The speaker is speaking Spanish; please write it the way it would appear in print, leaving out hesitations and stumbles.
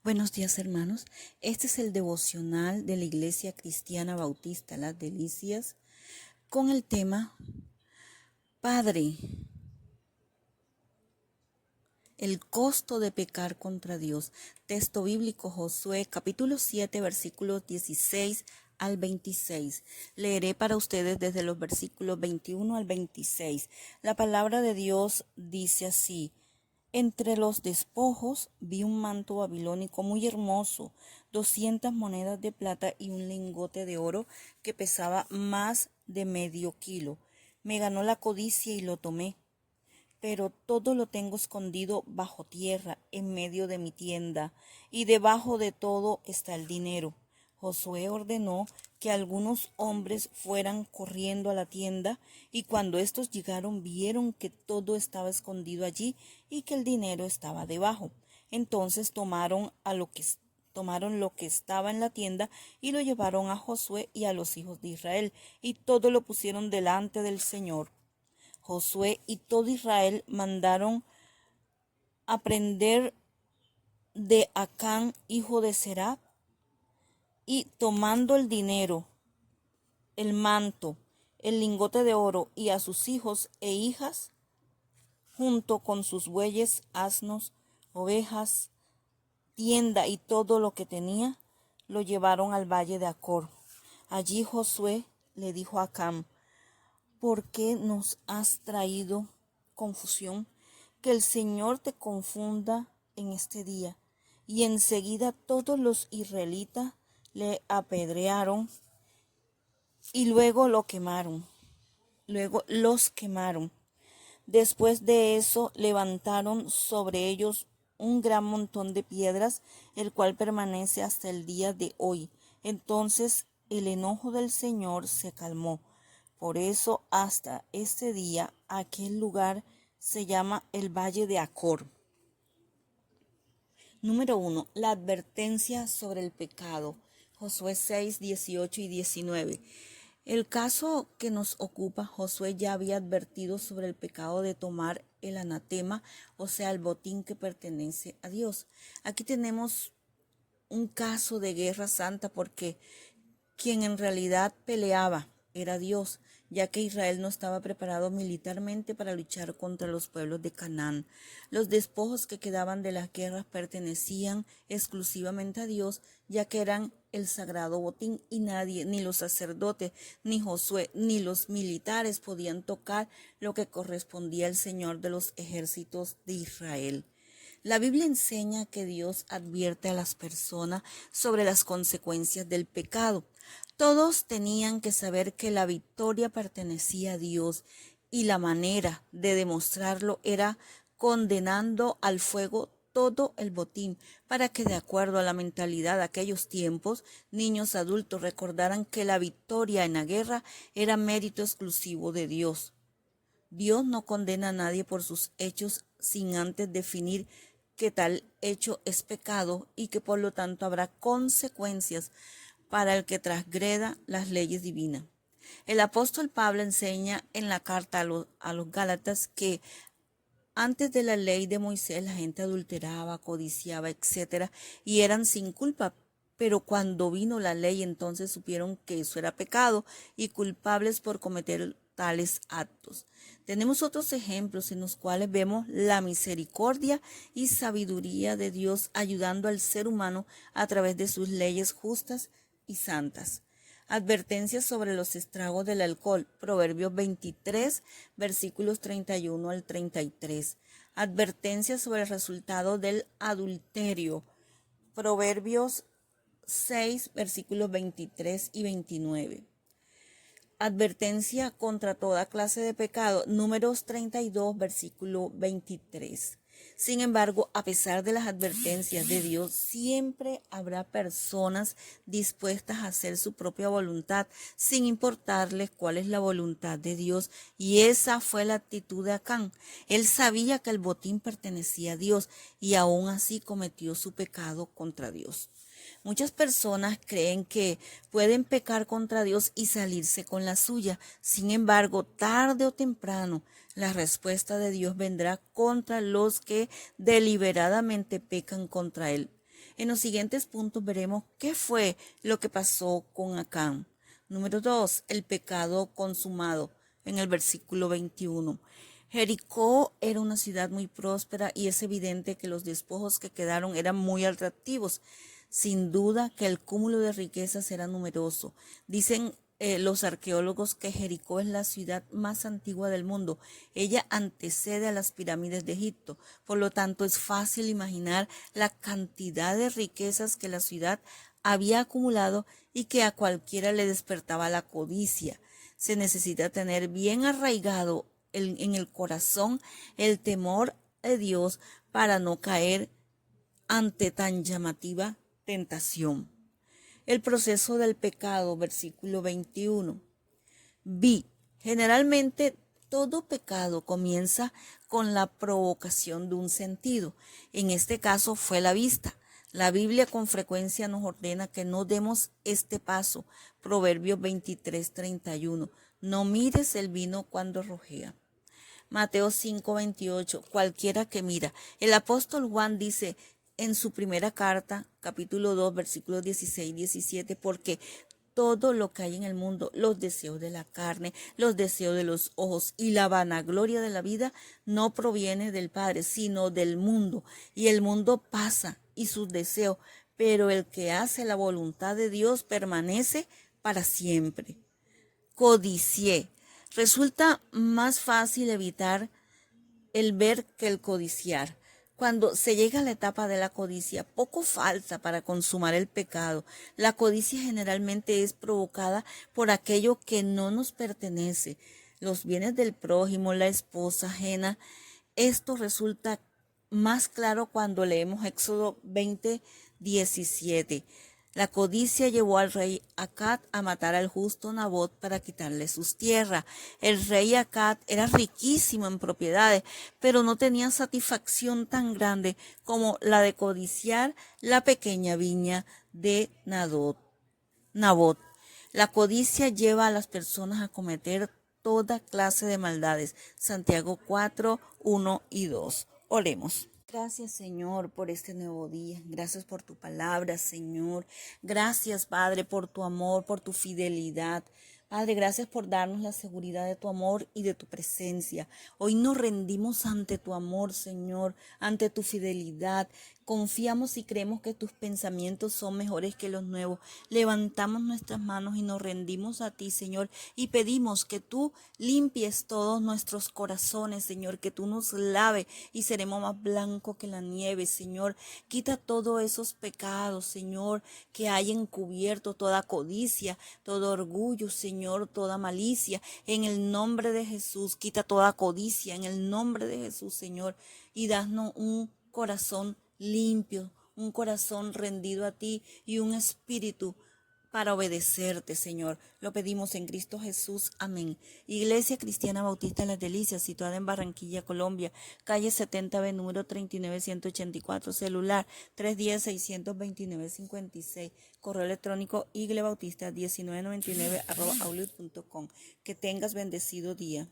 Buenos días, hermanos. Este es el devocional de la Iglesia Cristiana Bautista Las Delicias con el tema Padre, el costo de pecar contra Dios. Texto bíblico Josué capítulo 7 versículos 16 al 26. Leeré para ustedes desde los versículos 21 al 26. La palabra de Dios dice así: Entre los despojos vi un manto babilónico muy hermoso, 200 monedas de plata y un lingote de oro que pesaba más de medio kilo. Me ganó la codicia y lo tomé, pero todo lo tengo escondido bajo tierra en medio de mi tienda, y debajo de todo está el dinero. Josué ordenó que algunos hombres fueran corriendo a la tienda, y cuando estos llegaron vieron que todo estaba escondido allí y que el dinero estaba debajo. Entonces tomaron lo que estaba en la tienda y lo llevaron a Josué y a los hijos de Israel, y todo lo pusieron delante del Señor. Josué y todo Israel mandaron a prender de Acán, hijo de Zerah, y tomando el dinero, el manto, el lingote de oro y a sus hijos e hijas, junto con sus bueyes, asnos, ovejas, tienda y todo lo que tenía, lo llevaron al valle de Acor. Allí Josué le dijo a Acán: ¿Por qué nos has traído confusión? Que el Señor te confunda en este día. Y enseguida todos los israelitas le apedrearon y luego los quemaron. Después de eso levantaron sobre ellos un gran montón de piedras, el cual permanece hasta el día de hoy. Entonces el enojo del Señor se calmó. Por eso hasta este día aquel lugar se llama el Valle de Acor. Número 1. La advertencia sobre el pecado. Josué 6, 18 y 19. El caso que nos ocupa, Josué ya había advertido sobre el pecado de tomar el anatema, o sea, el botín que pertenece a Dios. Aquí tenemos un caso de guerra santa porque quien en realidad peleaba era Dios, ya que Israel no estaba preparado militarmente para luchar contra los pueblos de Canaán. Los despojos que quedaban de las guerras pertenecían exclusivamente a Dios, ya que eran el sagrado botín, y nadie, ni los sacerdotes, ni Josué, ni los militares podían tocar lo que correspondía al Señor de los ejércitos de Israel. La Biblia enseña que Dios advierte a las personas sobre las consecuencias del pecado. Todos tenían que saber que la victoria pertenecía a Dios, y la manera de demostrarlo era condenando al fuego todo el botín, para que, de acuerdo a la mentalidad de aquellos tiempos, niños adultos recordaran que la victoria en la guerra era mérito exclusivo de Dios. Dios no condena a nadie por sus hechos sin antes definir que tal hecho es pecado y que por lo tanto habrá consecuencias para el que transgreda las leyes divinas. El apóstol Pablo enseña en la carta a los Gálatas que antes de la ley de Moisés la gente adulteraba, codiciaba, etcétera, y eran sin culpa. Pero cuando vino la ley, entonces supieron que eso era pecado y culpables por cometer tales actos. Tenemos otros ejemplos en los cuales vemos la misericordia y sabiduría de Dios ayudando al ser humano a través de sus leyes justas y santas. Advertencias sobre los estragos del alcohol. Proverbios 23, versículos 31 al 33. Advertencias sobre el resultado del adulterio. Proverbios 6, versículos 23 y 29. Advertencia contra toda clase de pecado. Números 32, versículo 23. Sin embargo, a pesar de las advertencias de Dios, siempre habrá personas dispuestas a hacer su propia voluntad, sin importarles cuál es la voluntad de Dios. Y esa fue la actitud de Acán. Él sabía que el botín pertenecía a Dios y aún así cometió su pecado contra Dios. Muchas personas creen que pueden pecar contra Dios y salirse con la suya. Sin embargo, tarde o temprano, la respuesta de Dios vendrá contra los que deliberadamente pecan contra Él. En los siguientes puntos veremos qué fue lo que pasó con Acán. Número 2, el pecado consumado, en el versículo 21. Jericó era una ciudad muy próspera y es evidente que los despojos que quedaron eran muy atractivos. Sin duda que el cúmulo de riquezas era numeroso. Dicen los arqueólogos que Jericó es la ciudad más antigua del mundo. Ella antecede a las pirámides de Egipto. Por lo tanto, es fácil imaginar la cantidad de riquezas que la ciudad había acumulado y que a cualquiera le despertaba la codicia. Se necesita tener bien arraigado en el corazón el temor de Dios para no caer ante tan llamativa tentación. El proceso del pecado, versículo 21. Generalmente todo pecado comienza con la provocación de un sentido. En este caso fue la vista. La Biblia con frecuencia nos ordena que no demos este paso. Proverbios 23:31. No mires el vino cuando rojea. Mateo 5:28. Cualquiera que mira. El apóstol Juan dice en su primera carta, capítulo 2, versículos 16 y 17, porque todo lo que hay en el mundo, los deseos de la carne, los deseos de los ojos y la vanagloria de la vida, no proviene del Padre, sino del mundo. Y el mundo pasa y sus deseos, pero el que hace la voluntad de Dios permanece para siempre. Codicié. Resulta más fácil evitar el ver que el codiciar. Cuando se llega a la etapa de la codicia, poco falta para consumar el pecado. La codicia generalmente es provocada por aquello que no nos pertenece, los bienes del prójimo, la esposa ajena. Esto resulta más claro cuando leemos Éxodo 20:17. La codicia llevó al rey Acab a matar al justo Nabot para quitarle sus tierras. El rey Acab era riquísimo en propiedades, pero no tenía satisfacción tan grande como la de codiciar la pequeña viña de Nabot. La codicia lleva a las personas a cometer toda clase de maldades. Santiago 4:1 y 2. Oremos. Gracias, Señor, por este nuevo día. Gracias por tu palabra, Señor. Gracias, Padre, por tu amor, por tu fidelidad. Padre, gracias por darnos la seguridad de tu amor y de tu presencia. Hoy nos rendimos ante tu amor, Señor, ante tu fidelidad. Confiamos y creemos que tus pensamientos son mejores que los nuevos. Levantamos nuestras manos y nos rendimos a ti, Señor, y pedimos que tú limpies todos nuestros corazones, Señor, que tú nos laves y seremos más blancos que la nieve, Señor. Quita todos esos pecados, Señor, que hay encubierto, toda codicia, todo orgullo, Señor, toda malicia. En el nombre de Jesús, quita toda codicia, en el nombre de Jesús, Señor, y danos un corazón limpio, un corazón rendido a ti y un espíritu para obedecerte, Señor. Lo pedimos en Cristo Jesús. Amén. Iglesia Cristiana Bautista Las Delicias, situada en Barranquilla, Colombia, calle 70B, número 39184, celular 310-629-56, correo electrónico iglebautista1999@outlook.com. Que tengas bendecido día.